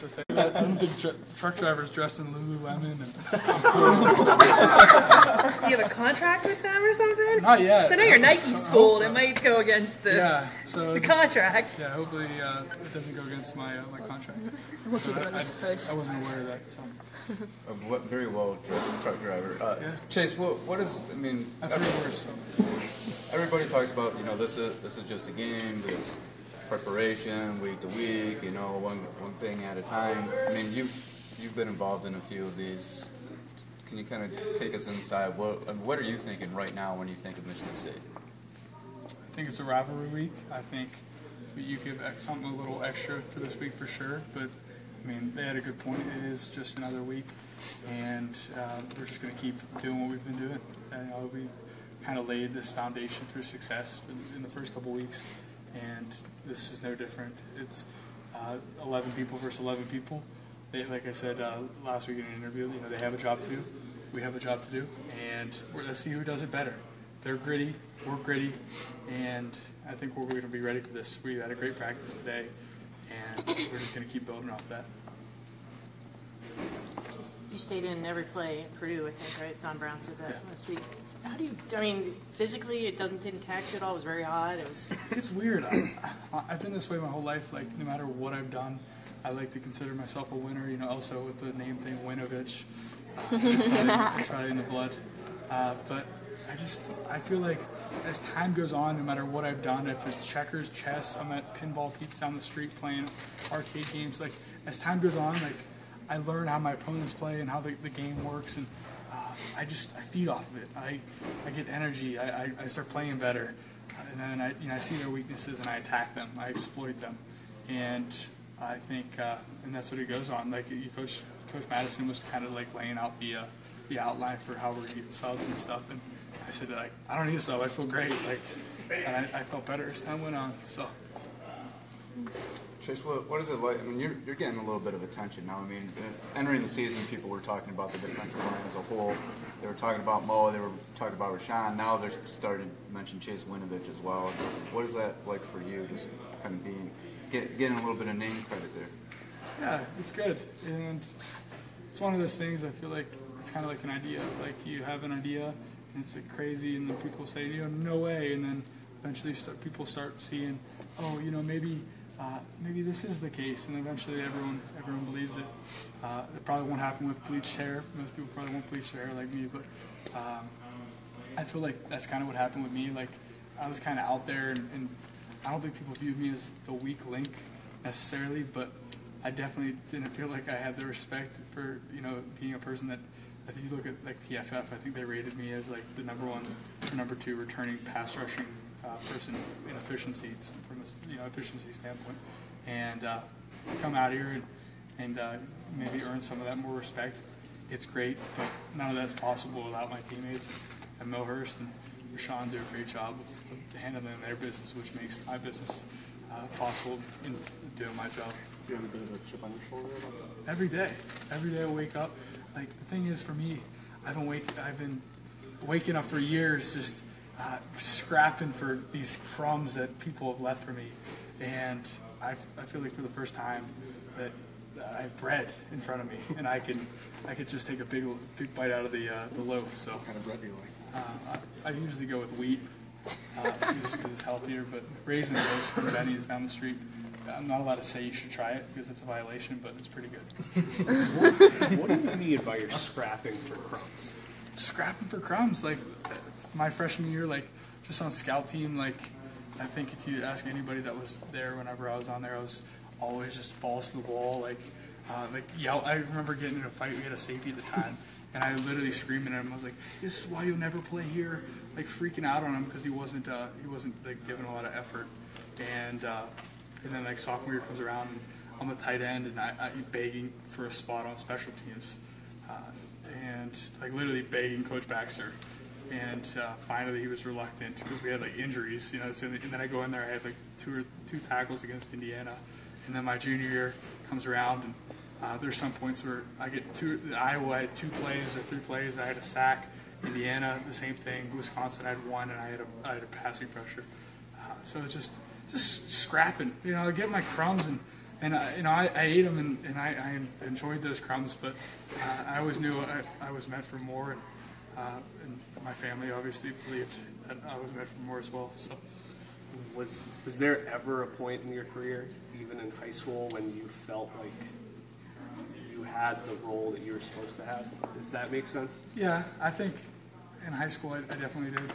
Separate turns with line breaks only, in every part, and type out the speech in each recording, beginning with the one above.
So I don't think truck drivers dressed in Lululemon. And
do you have a contract with them or something?
Not yet.
So I know you're Nike schooled. It might go against the contract.
Yeah, hopefully it doesn't go against my contract.
We'll keep it on this place.
I wasn't aware of that. So.
Very well dressed truck driver. Chase, what is? I mean, everybody talks about this is just a game. It's preparation week to week. One thing at a time. I mean, you've been involved in a few of these. Can you kind of take us inside? What are you thinking right now when you think of Michigan State?
I think it's a rivalry week. I think you give something a little extra for this week for sure, but. I mean, they had a good point. It is just another week, and we're just going to keep doing what we've been doing. And, we've kind of laid this foundation for success in the first couple weeks, and this is no different. It's 11 people versus 11 people. Like I said last week in an interview, they have a job to do. We have a job to do, and let's see who does it better. They're gritty, we're gritty, and I think we're going to be ready for this. We had a great practice today. And we're just going to keep building off that.
You stayed in every play at Purdue, I think, right? Don Brown said that last week. How do you? I mean, physically, it didn't tax you at all. It was very hot.
It's weird. I've been this way my whole life. Like no matter what I've done, I like to consider myself a winner. Also with the name thing, Winovich. It's probably in the blood. But I feel like as time goes on, no matter what I've done, if it's checkers, chess, I'm at pinball peeps down the street playing arcade games. Like as time goes on, like I learn how my opponents play and how the game works, and I feed off of it. I get energy. I start playing better, and then I see their weaknesses and I attack them. I exploit them, and I think and that's what it goes on. Like Coach Madison was kind of like laying out the outline for how we're gonna get subs and stuff, and I said I don't need a sub. I feel great. And I felt better as time went on. So.
Chase, what is it like? I mean, you're getting a little bit of attention now. I mean, entering the season, people were talking about the defensive line as a whole. They were talking about Mo. They were talking about Rashawn. Now they're starting to mention Chase Winovich as well. What is that like for you? Just kind of getting a little bit of name credit there.
Yeah, it's good, and it's one of those things. I feel like it's kind of like an idea. Like you have an idea, and it's like crazy, and then people say, no way, and then eventually people start seeing, oh, maybe this is the case, and eventually everyone believes it. It probably won't happen with bleached hair. Most people probably won't bleach their hair like me, but I feel like that's kind of what happened with me. Like I was kind of out there, and I don't think people viewed me as the weak link necessarily, but I definitely didn't feel like I had the respect for being a person that. If you look at like PFF, I think they rated me as like the number 1 or number 2 returning pass rushing person in efficiencies from a efficiency standpoint, and come out here and maybe earn some of that more respect. It's great, but none of that's possible without my teammates. And Mo Hurst and Rashawn do a great job of handling their business, which makes my business possible in doing my job.
Do you have a bit of a chip on your shoulder about that?
Every day I wake up. Like the thing is, for me, I've been waking up for years, just scrapping for these crumbs that people have left for me, and I feel like for the first time that I have bread in front of me, and I could just take a big bite out of the loaf. So
what kind of bread do you like?
I usually go with wheat, because it's healthier. But raisin toast from Benny's down the street. I'm not allowed to say you should try it because it's a violation, but it's pretty good.
What do you mean by your scrapping for crumbs?
Scrapping for crumbs, like my freshman year, like just on scout team, like I think if you ask anybody that was there whenever I was on there, I was always just balls to the wall, like yell. I remember getting in a fight. We had a safety at the time, and I literally screaming at him. I was like, "This is why you'll never play here!" Like freaking out on him because he wasn't like giving a lot of effort, and then like sophomore year comes around, and I'm a tight end, and I'm begging for a spot on special teams, and like literally begging Coach Baxter, and finally he was reluctant because we had like injuries, So, and then I go in there, I had like two tackles against Indiana, and then my junior year comes around, and there's some points where I get Iowa I had 2 plays or 3 plays, I had a sack. Indiana the same thing. Wisconsin I had 1, and I had a passing pressure. So it's just scrapping, I get my crumbs, and And I ate them, and I enjoyed those crumbs, but I always knew I was meant for more, and my family obviously believed that I was meant for more as well. So,
was there ever a point in your career, even in high school, when you felt like you had the role that you were supposed to have? If that makes sense.
Yeah, I think in high school I definitely did.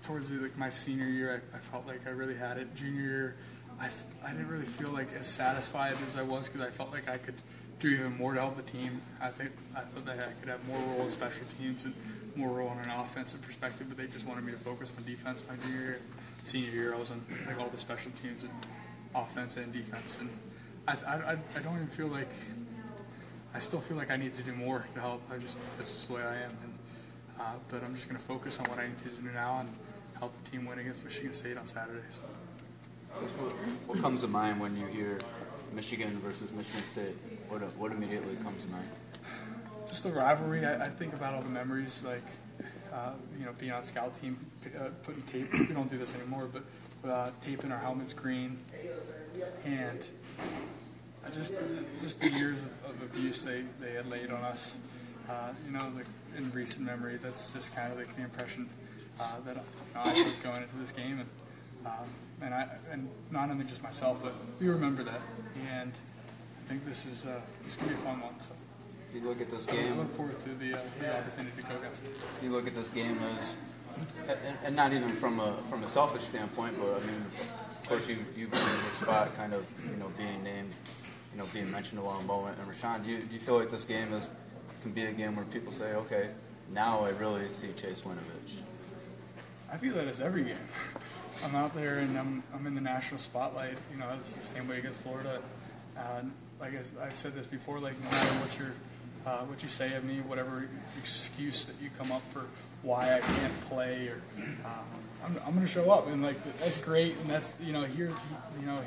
Towards my senior year, I felt like I really had it. Junior year, I didn't really feel like as satisfied as I was because I felt like I could do even more to help the team. I felt that I could have more role in special teams and more role in an offensive perspective, but they just wanted me to focus on defense my junior year. Senior year, I was on like all the special teams and offense and defense, and I don't even feel like I still feel like I need to do more to help. That's just the way I am, and but I'm just going to focus on what I need to do now and help the team win against Michigan State on Saturday. So.
What comes to mind when you hear Michigan versus Michigan State? What immediately comes to mind?
Just the rivalry. I think about all the memories, like being on scout team, putting tape. We don't do this anymore, but taping our helmets green, and just the years of abuse they had laid on us. Like in recent memory, that's just kind of like the impression that I took going into this game, and not only just myself, but we remember that, and I think this is gonna be a fun one. So
you look at this game.
I look forward to the opportunity to go against it.
You look at this game as, and not even from a selfish standpoint, but I mean, of course you've been in this spot, kind of being named, being mentioned a long moment. And Rashawn, do you feel like this game can be a game where people say, okay, now I really see Chase Winovich?
I feel that it's every game. I'm out there and I'm in the national spotlight. It's the same way against Florida. Like I've said this before, like no matter what you say of me, whatever excuse that you come up for why I can't play, or I'm going to show up, and like that's great, and that's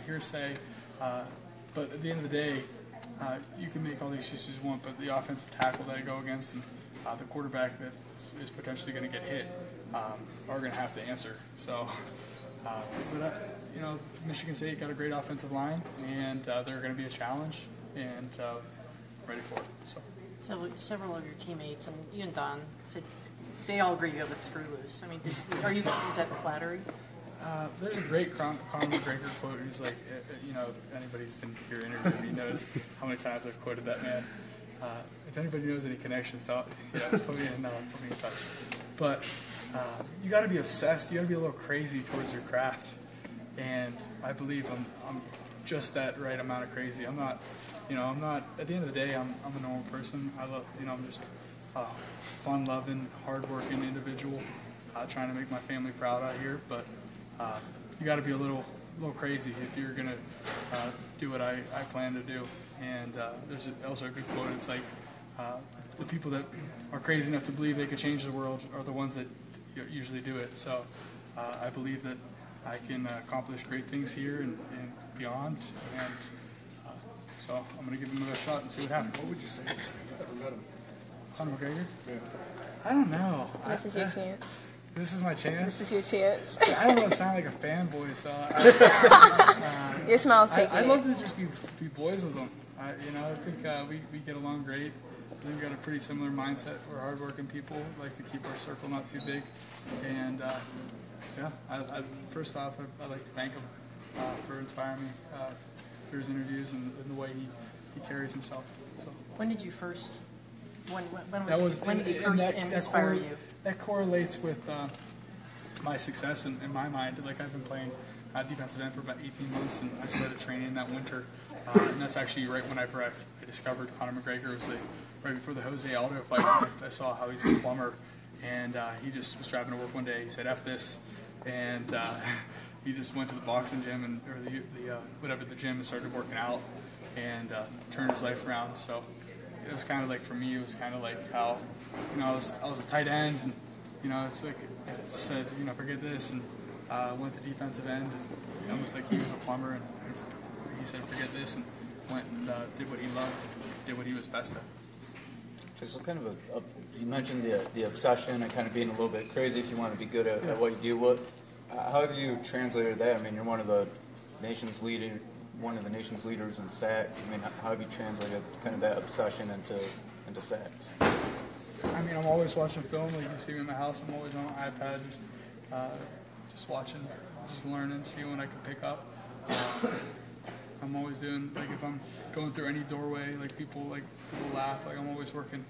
hearsay. But at the end of the day, you can make all the excuses you want, but the offensive tackle that I go against and the quarterback that is potentially going to get hit are going to have to answer. So, Michigan State got a great offensive line, and they're going to be a challenge, and ready for it. So,
several of your teammates and even Don said they all agree you have a screw loose. I mean, is that flattery?
There's a great Conor McGregor quote. He's like, if anybody's been here interviewing me knows how many times I've quoted that man. If anybody knows any connections, put me in touch. But you got to be obsessed. You got to be a little crazy towards your craft, and I believe I'm just that right amount of crazy. I'm not. At the end of the day, I'm a normal person. I'm just a fun-loving, hard-working individual, trying to make my family proud out here. But you got to be a little crazy if you're gonna do what I plan to do. And there's also a good quote. It's like the people that are crazy enough to believe they could change the world are the ones that usually do it. So I believe that I can accomplish great things here and beyond. And so I'm going to give him another shot and see what happens.
What would you say? I've never met him.
Conor McGregor?
Yeah.
I don't know.
This is your chance.
This is my chance?
This is your chance.
I don't want to sound like a fanboy, so
your smile's taking
I love to just be boys with them. I think we get along great. I think we got a pretty similar mindset. We're hardworking people, like to keep our circle not too big. And first off, I'd like to thank him for inspiring me through his interviews and the way he carries himself. So
when did you first? When did he first inspire you?
That correlates with my success in my mind. Like I've been playing defensive end for about 18 months, and I started training that winter. And that's actually right whenever I discovered Conor McGregor. It was right before the Jose Aldo fight. I saw how he's a plumber, and he just was driving to work one day. He said, "F this," and he just went to the boxing gym the gym and started working out and turned his life around. So it was kind of like, for me, it was kind of like how I was a tight end, and it's like I said, forget this, and went to defensive end, and almost like he was a plumber, and he said forget this, and went and did what he loved, did what he was best at.
What kind of you mentioned the obsession and kind of being a little bit crazy if you want to be good at what you do. How have you translated that? I mean, you're one of the nation's leading one of the nation's leaders in sacks. I mean, how have you translated kind of that obsession into sacks?
I mean, I'm always watching film. Like you see me in my house, I'm always on my iPad, just watching, just learning, seeing what I can pick up. I'm always doing, like, if I'm going through any doorway, like people laugh. Like I'm always working,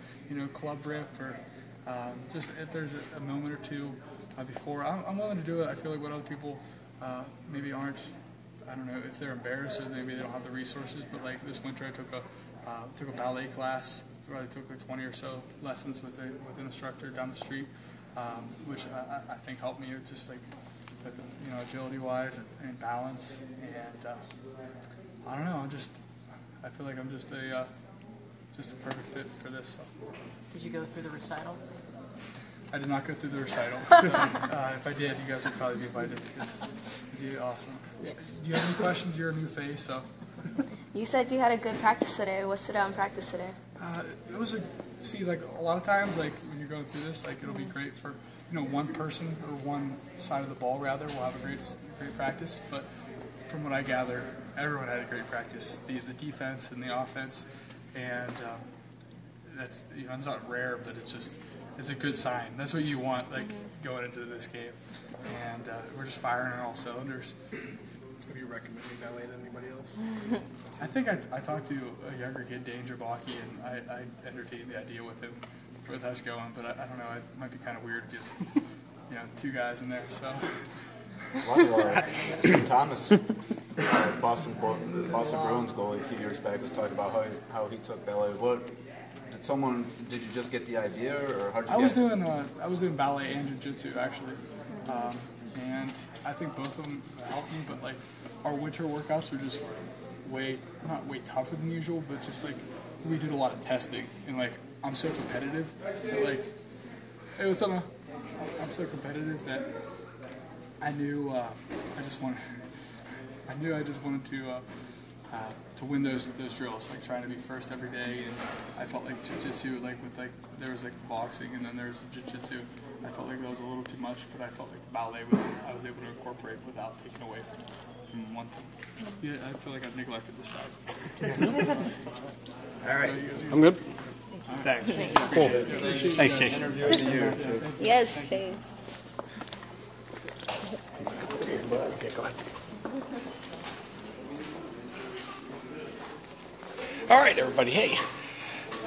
club rip or just if there's a moment or two before. I'm willing to do it. I feel like what other people maybe aren't. I don't know if they're embarrassed or maybe they don't have the resources. But like this winter, I took a ballet class. I took like 20 or so lessons with an instructor down the street, which I think helped me just like, agility wise and balance. And I don't know. I feel like I'm just a perfect fit for this. So.
Did you go through the recital?
I did not go through the recital. If I did, you guys would probably be invited because you did awesome. Do you have any questions? You're a new face, so.
You said you had a good practice today. What stood out in practice today?
It was like a lot of times, like when you're going through this, like it'll be great for one person or one side of the ball rather will have a great practice. But from what I gather, everyone had a great practice. The defense and the offense, and that's it's not rare, but it's a good sign. That's what you want, like going into this game, and we're just firing on all cylinders.
Would you recommend ballet to anybody else?
I think I talked to a younger kid, Danger Blocky, and I entertained the idea with him with us going, but I don't know, it might be kind of weird to get, two guys in there, so.
A lot of Thomas, Boston Bruins goalie a few years back was talking about how he took ballet. Did you just get the idea, or how did you
I was doing ballet and jiu-jitsu, actually, and I think both of them helped me, but like, our winter workouts were just not way tougher than usual, but just like we did a lot of testing, and like I'm so competitive that like I'm so competitive that I knew I just wanted to win those drills, like trying to be first every day. And I felt like jiu-jitsu, there was boxing and then there was jiu-jitsu. I felt like that was a little too much, but I felt like ballet I was able to incorporate without taking away from one thing. Yeah, I feel like I've neglected this side.
All right.
I'm good.
Thanks.
Cool. Thanks, Chase.
Yes, Chase.
Okay, go ahead.
All right, everybody. Hey,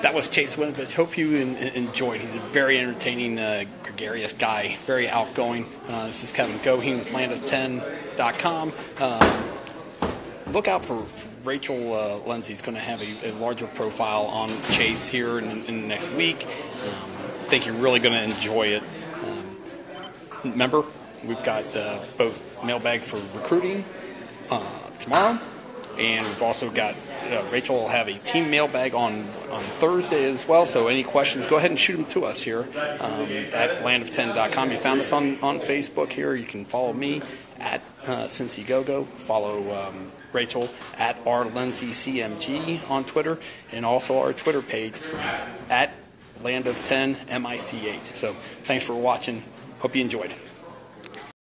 that was Chase Winovich. Hope you enjoyed. He's a very entertaining, gregarious guy, very outgoing. This is Kevin Goheen with land10.com. Look out for Rachel Lindsay's going to have a larger profile on Chase here in the next week. I think you're really going to enjoy it. Remember, we've got both mailbags for recruiting tomorrow, and we've also got Rachel will have a team mailbag on Thursday as well. So any questions, go ahead and shoot them to us here at land10.com. You found us on Facebook here. You can follow me at Cincy GoGo. Follow Rachel at rlindsaycmg on Twitter, and also our Twitter page is at land of 10 MICH. So thanks for watching. Hope you enjoyed.